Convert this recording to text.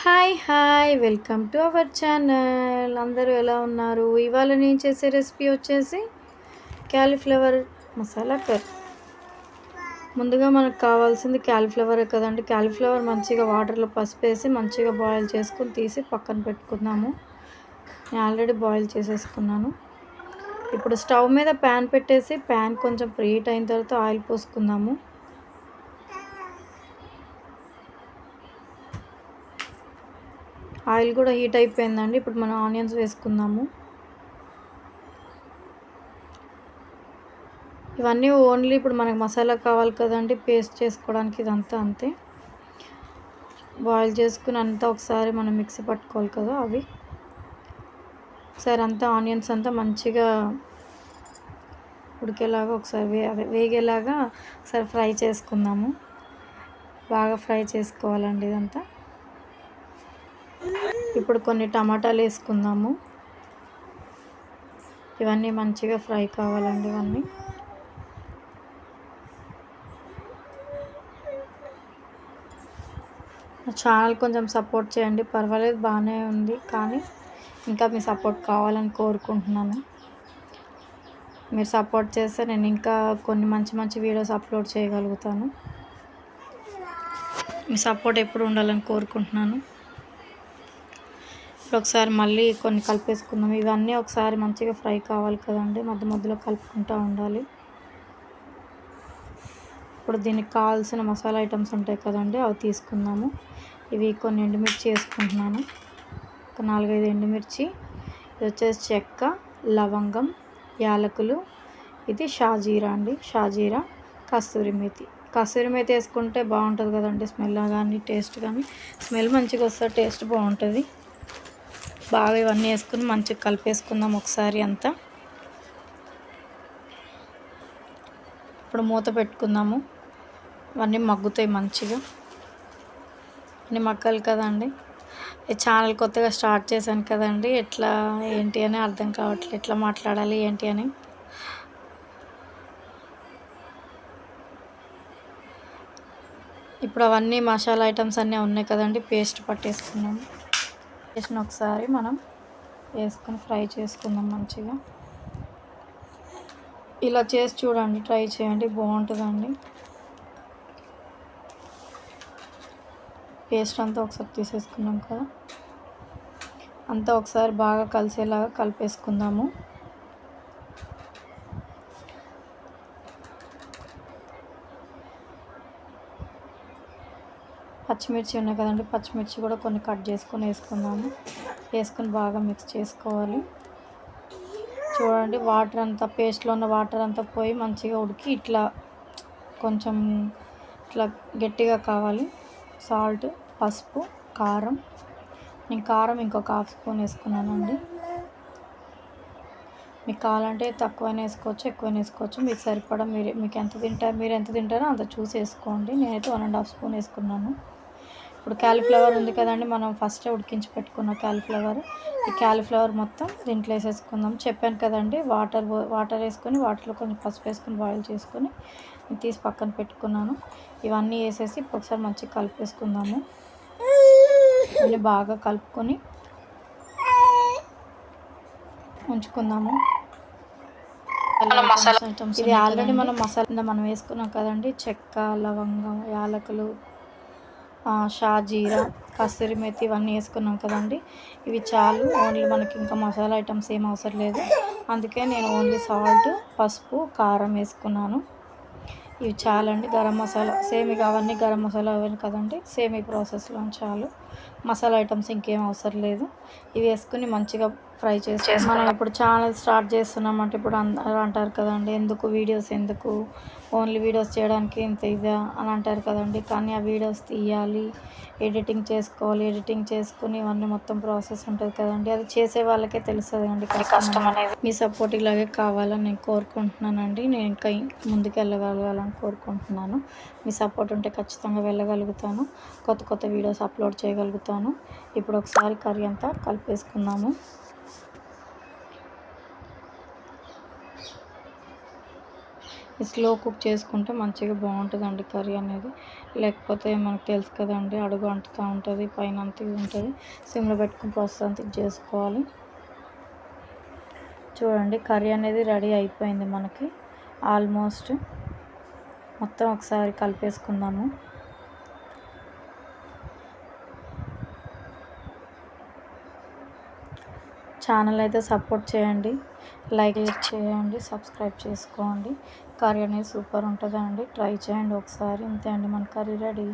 Hi hi welcome to our channel. అందరూ ఎలా ఉన్నారు? ఇవాళ నేను చేసే రెసిపీ వచ్చేసి క్యాలీఫ్లవర్ మసాలా కర్రీ. ముందుగా మనకు కావాల్సింది క్యాలీఫ్లవరే కదండి. క్యాలీఫ్లవర్ మంచిగా వాటర్లో పసుపు వేసి మంచిగా బాయిల్ చేసుకుని తీసి పక్కన పెట్టుకుందాము. నేను ఆల్రెడీ బాయిల్ చేసేసుకున్నాను. ఇప్పుడు స్టవ్ మీద ప్యాన్ పెట్టేసి ప్యాన్ కొంచెం ప్రీహీట్ అయిన తర్వాత ఆయిల్ పోసుకుందాము. ఆయిల్ కూడా హీట్ అయిపోయిందండి. ఇప్పుడు మనం ఆనియన్స్ వేసుకుందాము. ఇవన్నీ ఓన్లీ ఇప్పుడు మనకు మసాలా కావాలి కదండి, పేస్ట్ చేసుకోవడానికి ఇదంతా అంతే. బాయిల్ చేసుకుని అంతా ఒకసారి మనం మిక్సీ పట్టుకోవాలి కదా, అవి ఒకసారి అంతా ఆనియన్స్ అంతా మంచిగా ఉడికేలాగా ఒకసారి వేగేలాగా ఒకసారి ఫ్రై చేసుకుందాము. బాగా ఫ్రై చేసుకోవాలండి ఇదంతా. ఇప్పుడు కొన్ని టమాటాలు వేసుకుందాము. ఇవన్నీ మంచిగా ఫ్రై కావాలండి. ఇవన్నీ నా ఛానల్ కొంచెం సపోర్ట్ చేయండి. పర్వాలేదు, బాగానే ఉంది, కానీ ఇంకా మీ సపోర్ట్ కావాలని కోరుకుంటున్నాను. మీరు సపోర్ట్ చేస్తే నేను ఇంకా కొన్ని మంచి మంచి వీడియోస్ అప్లోడ్ చేయగలుగుతాను. మీ సపోర్ట్ ఎప్పుడు ఉండాలని కోరుకుంటున్నాను. ఇప్పుడు ఒకసారి మళ్ళీ కొన్ని కలిపేసుకుందాం. ఇవన్నీ ఒకసారి మంచిగా ఫ్రై కావాలి కదండి, మధ్య మధ్యలో కలుపుకుంటూ ఉండాలి. ఇప్పుడు దీనికి కావాల్సిన మసాలా ఐటమ్స్ ఉంటాయి కదండి, అవి తీసుకుందాము. ఇవి కొన్ని ఎండుమిర్చి వేసుకుంటున్నాను, ఒక 4-5 ఎండుమిర్చి. ఇది వచ్చేసి చెక్క, లవంగం, యాలకులు. ఇది షాజీరా అండి, షాజీరా. కస్తూరి మేతి. కస్తూరి మేతి వేసుకుంటే బాగుంటుంది కదండి, స్మెల్ కానీ టేస్ట్ కానీ. స్మెల్ మంచిగా వస్తుంది, టేస్ట్ బాగుంటుంది. బాగా ఇవన్నీ వేసుకుని మంచిగా కలిపేసుకుందాం ఒకసారి అంతా. ఇప్పుడు మూత పెట్టుకుందాము. ఇవన్నీ మగ్గుతాయి మంచిగా. అన్నీ మగ్గాలి కదండి. ఈ ఛానల్ కొత్తగా స్టార్ట్ చేశాను కదండి, ఎట్లా ఏంటి అని అర్థం కావట్లేదు, ఎట్లా మాట్లాడాలి ఏంటి అని. ఇప్పుడు అవన్నీ మసాలా ఐటమ్స్ అన్నీ ఉన్నాయి కదండి, పేస్ట్ పట్టేసుకున్నాము. పేస్ట్ని ఒకసారి మనం వేసుకొని ఫ్రై చేసుకుందాం మంచిగా. ఇలా చేసి చూడండి, ట్రై చేయండి, బాగుంటుందండి. పేస్ట్ అంతా ఒకసారి తీసేసుకున్నాం కదా, అంతా ఒకసారి బాగా కలిసేలాగా కలిపేసుకుందాము. పచ్చిమిర్చి ఉన్నాయి కదండి, పచ్చిమిర్చి కూడా కొన్ని కట్ చేసుకొని వేసుకుందాము. వేసుకొని బాగా మిక్స్ చేసుకోవాలి. చూడండి, వాటర్ అంతా, పేస్ట్లో ఉన్న వాటర్ అంతా పోయి మంచిగా ఉడికి ఇట్లా కొంచెం ఇట్లా గట్టిగా కావాలి. సాల్ట్, పసుపు, కారం. నేను కారం ఇంకొక 1/2 స్పూన్ వేసుకున్నానండి. మీకు కావాలంటే తక్కువైనా వేసుకోవచ్చు, ఎక్కువైనా వేసుకోవచ్చు. మీకు సరిపడా మీరు ఎంత తింటారో అంత చూసి వేసుకోండి. నేనైతే 1.5 స్పూన్ వేసుకున్నాను. ఇప్పుడు క్యాలీఫ్లవర్ ఉంది కదండి, మనం ఫస్టే ఉడికించి పెట్టుకున్న క్యాలీఫ్లవర్. ఈ క్యాలీఫ్లవర్ మొత్తం దీంట్లో వేసేసుకుందాం. చెప్పాను కదండి, వాటర్ వేసుకొని వాటర్లో కొంచెం పసుపు వేసుకొని బాయిల్ చేసుకొని తీసి పక్కన పెట్టుకున్నాను. ఇవన్నీ వేసేసి ఇప్పుడు ఒకసారి మంచిగా కలిపేసుకుందాము. అన్నీ బాగా కలుపుకొని ఉంచుకుందాము. ఇది ఆల్రెడీ మనం వేసుకున్నాం కదండి, చెక్క, లవంగం, యాలకులు, షాజీరా, కస్తూరి మేతి, ఇవన్నీ వేసుకున్నాం కదండి. ఇవి చాలు, ఓన్లీ మనకి ఇంకా మసాలా ఐటమ్స్ ఏం అవసరం లేదు. అందుకే నేను ఓన్లీ సాల్ట్, పసుపు, కారం వేసుకున్నాను. ఇవి చాలండి. గరం మసాలా సేమ్, ఇక అవన్నీ గరం మసాలా అవన్నీ కదండి, సేమ్ ఈ ప్రాసెస్లో చాలు. మసాలా ఐటమ్స్ ఇంకేం అవసరం లేదు. ఇవి వేసుకుని మంచిగా ఫ్రై చేసి మనం ఇప్పుడు ఛానల్ స్టార్ట్ చేస్తున్నామంటే ఇప్పుడు అందరూ అంటారు కదండి, ఎందుకు వీడియోస్, ఎందుకు ఓన్లీ వీడియోస్ చేయడానికి ఇంత ఇదా అని అంటారు కదండి. కానీ ఆ వీడియోస్ తీయాలి, ఎడిటింగ్ చేసుకోవాలి, ఎడిటింగ్ చేసుకుని ఇవన్నీ మొత్తం ప్రాసెస్ ఉంటుంది కదండి. అది చేసే వాళ్ళకే తెలుస్తుంది అండి కష్టం అనేది. మీ సపోర్ట్ ఇలాగే కావాలని నేను కోరుకుంటున్నానండి. నేను ఇంకా ముందుకు వెళ్ళగలగాలని కోరుకుంటున్నాను. మీ సపోర్ట్ ఉంటే ఖచ్చితంగా వెళ్ళగలుగుతాను, కొత్త కొత్త వీడియోస్ అప్లోడ్ చేయగలుగుతాను. ఇప్పుడు ఒకసారి కర్రీ అంతా కలిపేసుకుందాము. స్లో కుక్ చేసుకుంటే మంచిగా బాగుంటుందండి కర్రీ అనేది. లేకపోతే మనకు తెలుసు కదండి, అడుగు అంటుతూ ఉంటుంది, పైన అంతా ఉంటుంది. సిమ్లో పెట్టుకుని ప్రాసెస్ అంతా చేసుకోవాలి. చూడండి కర్రీ అనేది రెడీ అయిపోయింది మనకి ఆల్మోస్ట్. మొత్తం ఒకసారి కలిపేసుకుందాము. ఛానల్ అయితే సపోర్ట్ చేయండి, లైక్ చేయండి, సబ్స్క్రైబ్ చేసుకోండి. కర్రీ అనేది సూపర్ ఉంటుందండి, ట్రై చేయండి ఒకసారి. ఇంతే అండి, మన కర్రీ రెడీ.